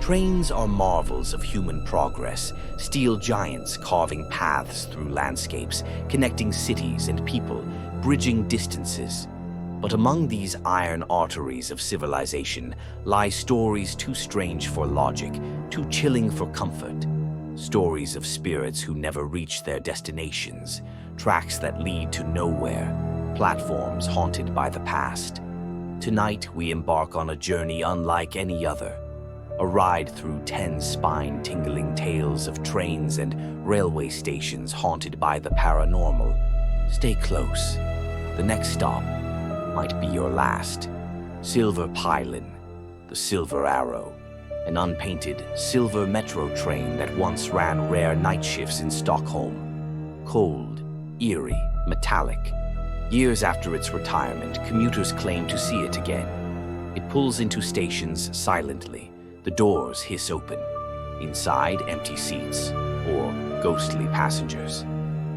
Trains are marvels of human progress, steel giants carving paths through landscapes, connecting cities and people, bridging distances. But among these iron arteries of civilization lie stories too strange for logic, too chilling for comfort. Stories of spirits who never reach their destinations, tracks that lead to nowhere, platforms haunted by the past. Tonight, we embark on a journey unlike any other. A ride through 10 spine-tingling tales of trains and railway stations haunted by the paranormal. Stay close. The next stop might be your last. Silverpilen, the Silver Arrow, an unpainted silver metro train that once ran rare night shifts in Stockholm. Cold, eerie, metallic. Years after its retirement, commuters claim to see it again. It pulls into stations silently. The doors hiss open. Inside, empty seats, or ghostly passengers.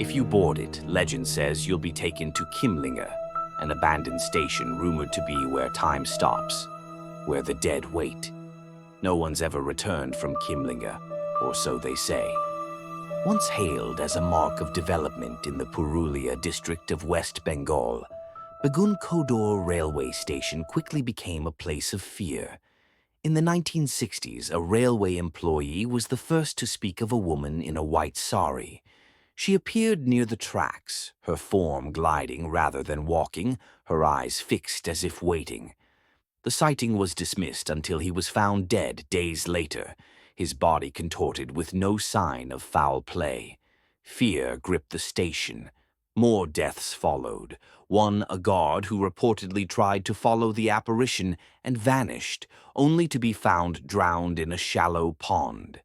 If you board it, legend says you'll be taken to Kimlinga, an abandoned station rumored to be where time stops, where the dead wait. No one's ever returned from Kimlinga, or so they say. Once hailed as a mark of development in the Purulia district of West Bengal, Begunkodor railway station quickly became a place of fear. In the 1960s, a railway employee was the first to speak of a woman in a white sari. She appeared near the tracks, her form gliding rather than walking, her eyes fixed as if waiting. The sighting was dismissed until he was found dead days later, his body contorted with no sign of foul play. Fear gripped the station. More deaths followed. One, a guard who reportedly tried to follow the apparition and vanished, only to be found drowned in a shallow pond.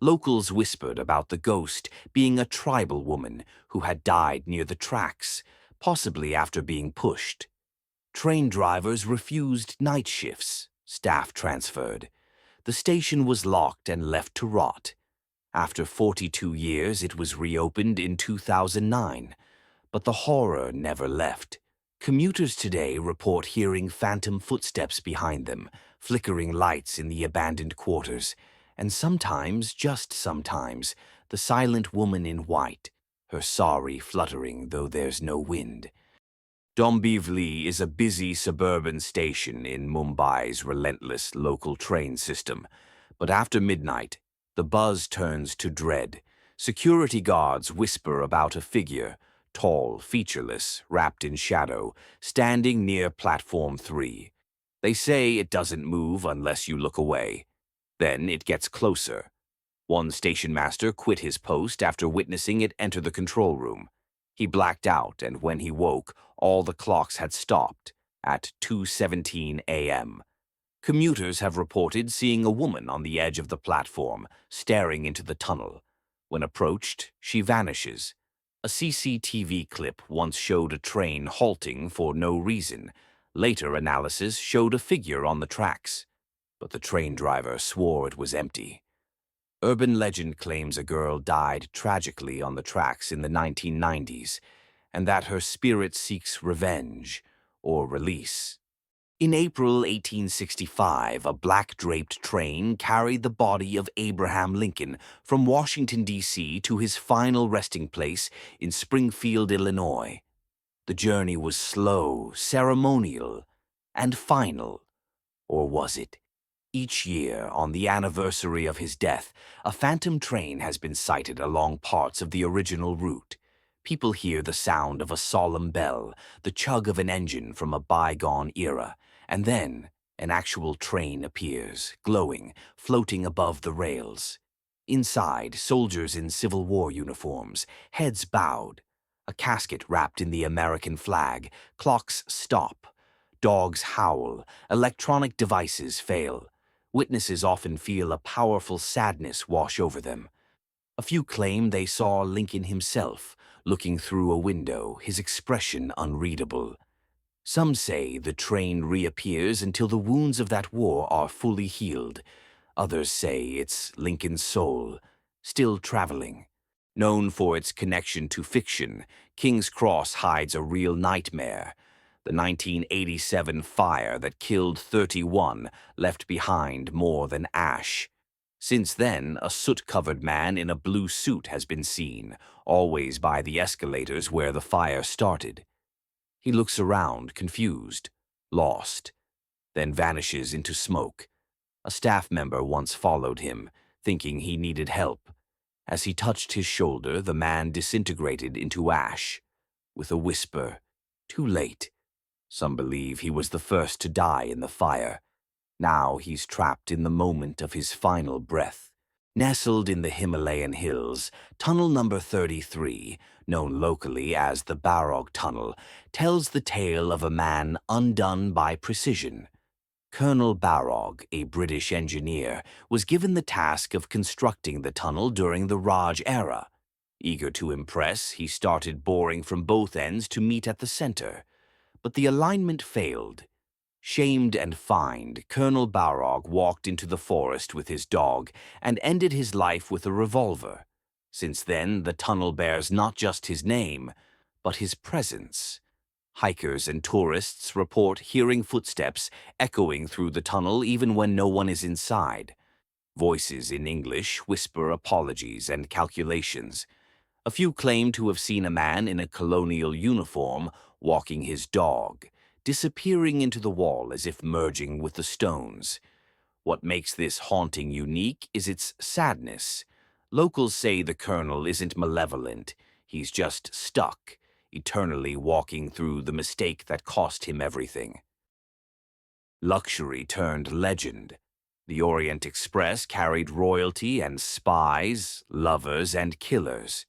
Locals whispered about the ghost being a tribal woman who had died near the tracks, possibly after being pushed. Train drivers refused night shifts, staff transferred. The station was locked and left to rot. After 42 years, it was reopened in 2009. But the horror never left. Commuters today report hearing phantom footsteps behind them, flickering lights in the abandoned quarters, and sometimes, just sometimes, the silent woman in white, her sari fluttering though there's no wind. Dombivli is a busy suburban station in Mumbai's relentless local train system, but after midnight, the buzz turns to dread. Security guards whisper about a figure, tall, featureless, wrapped in shadow, standing near platform 3. They say it doesn't move unless you look away. Then it gets closer. One station master quit his post after witnessing it enter the control room. He blacked out, and when he woke, all the clocks had stopped at 2:17 a.m. Commuters have reported seeing a woman on the edge of the platform, staring into the tunnel. When approached, she vanishes. A CCTV clip once showed a train halting for no reason. Later analysis showed a figure on the tracks, but the train driver swore it was empty. Urban legend claims a girl died tragically on the tracks in the 1990s, and that her spirit seeks revenge or release. In April 1865, a black-draped train carried the body of Abraham Lincoln from Washington, D.C. to his final resting place in Springfield, Illinois. The journey was slow, ceremonial, and final. Or was it? Each year, on the anniversary of his death, a phantom train has been sighted along parts of the original route. People hear the sound of a solemn bell, the chug of an engine from a bygone era, and then an actual train appears, glowing, floating above the rails. Inside, soldiers in Civil War uniforms, heads bowed, a casket wrapped in the American flag, clocks stop, dogs howl, electronic devices fail. Witnesses often feel a powerful sadness wash over them. A few claim they saw Lincoln himself, looking through a window, his expression unreadable. Some say the train reappears until the wounds of that war are fully healed. Others say it's Lincoln's soul, still traveling. Known for its connection to fiction, King's Cross hides a real nightmare. The 1987 fire that killed 31 left behind more than ash, Since then, a soot-covered man in a blue suit has been seen, always by the escalators where the fire started. He looks around, confused, lost, then vanishes into smoke. A staff member once followed him, thinking he needed help. As he touched his shoulder, the man disintegrated into ash. With a whisper, "Too late." Some believe he was the first to die in the fire. Now he's trapped in the moment of his final breath. Nestled in the Himalayan hills, Tunnel number 33, known locally as the Barog Tunnel, tells the tale of a man undone by precision. Colonel Barog, a British engineer, was given the task of constructing the tunnel during the Raj era. Eager to impress, he started boring from both ends to meet at the center. But the alignment failed. Shamed and fined, Colonel Barog walked into the forest with his dog and ended his life with a revolver. Since then, the tunnel bears not just his name, but his presence. Hikers and tourists report hearing footsteps echoing through the tunnel even when no one is inside. Voices in English whisper apologies and calculations. A few claim to have seen a man in a colonial uniform walking his dog, disappearing into the wall as if merging with the stones. What makes this haunting unique is its sadness. Locals say the colonel isn't malevolent, he's just stuck, eternally walking through the mistake that cost him everything. Luxury turned legend. The Orient Express carried royalty and spies, lovers and killers.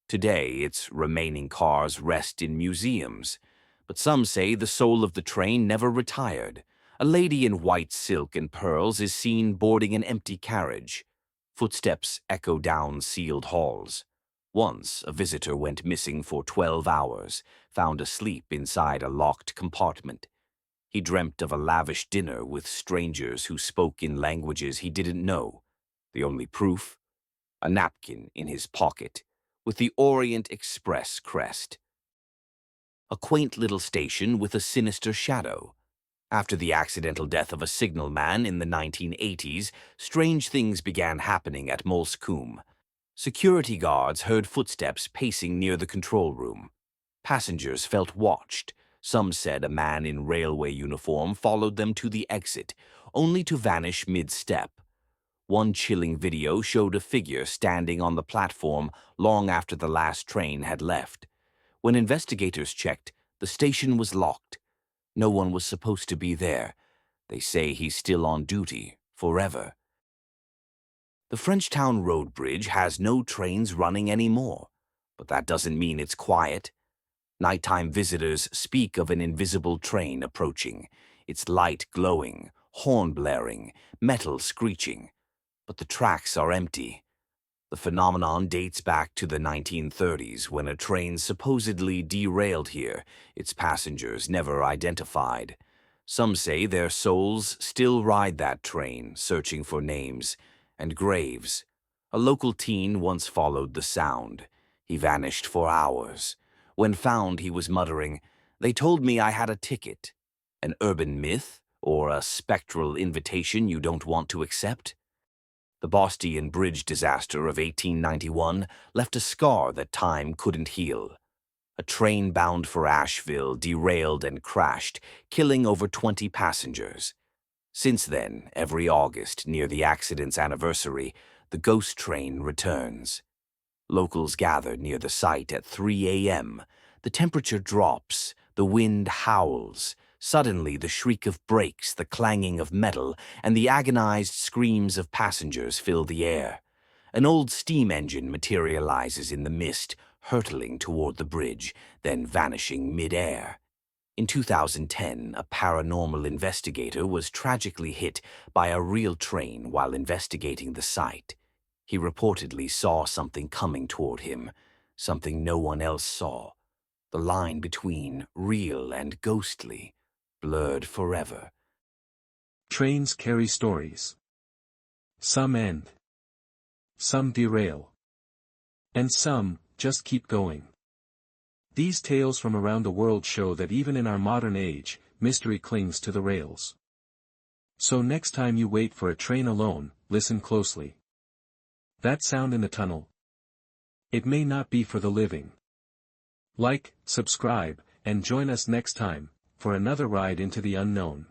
Today, its remaining cars rest in museums. But some say the soul of the train never retired. A lady in white silk and pearls is seen boarding an empty carriage. Footsteps echo down sealed halls. Once, a visitor went missing for 12 hours, found asleep inside a locked compartment. He dreamt of a lavish dinner with strangers who spoke in languages he didn't know. The only proof? A napkin in his pocket, with the Orient Express crest. A quaint little station with a sinister shadow. After the accidental death of a signalman in the 1980s, strange things began happening at Molskum. Security guards heard footsteps pacing near the control room. Passengers felt watched. Some said a man in railway uniform followed them to the exit, only to vanish mid-step. One chilling video showed a figure standing on the platform long after the last train had left. When investigators checked, the station was locked. No one was supposed to be there. They say he's still on duty, forever. The Frenchtown Road Bridge has no trains running anymore, but that doesn't mean it's quiet. Nighttime visitors speak of an invisible train approaching, its light glowing, horn blaring, metal screeching. But the tracks are empty. The phenomenon dates back to the 1930s when a train supposedly derailed here, its passengers never identified. Some say their souls still ride that train, searching for names and graves. A local teen once followed the sound. He vanished for hours. When found, he was muttering, "They told me I had a ticket." An urban myth or a spectral invitation you don't want to accept? The Boston Bridge disaster of 1891 left a scar that time couldn't heal. A train bound for Asheville derailed and crashed, killing over 20 passengers. Since then, every August, near the accident's anniversary, the ghost train returns. Locals gather near the site at 3 a.m. The temperature drops, the wind howls. Suddenly, the shriek of brakes, the clanging of metal, and the agonized screams of passengers fill the air. An old steam engine materializes in the mist, hurtling toward the bridge, then vanishing mid-air. In 2010, a paranormal investigator was tragically hit by a real train while investigating the site. He reportedly saw something coming toward him, something no one else saw. The line between real and ghostly blurred forever. Trains carry stories. Some end. Some derail. And some just keep going. These tales from around the world show that even in our modern age, mystery clings to the rails. So next time you wait for a train alone, listen closely. That sound in the tunnel. It may not be for the living. Like, subscribe, and join us next time, for another ride into the unknown.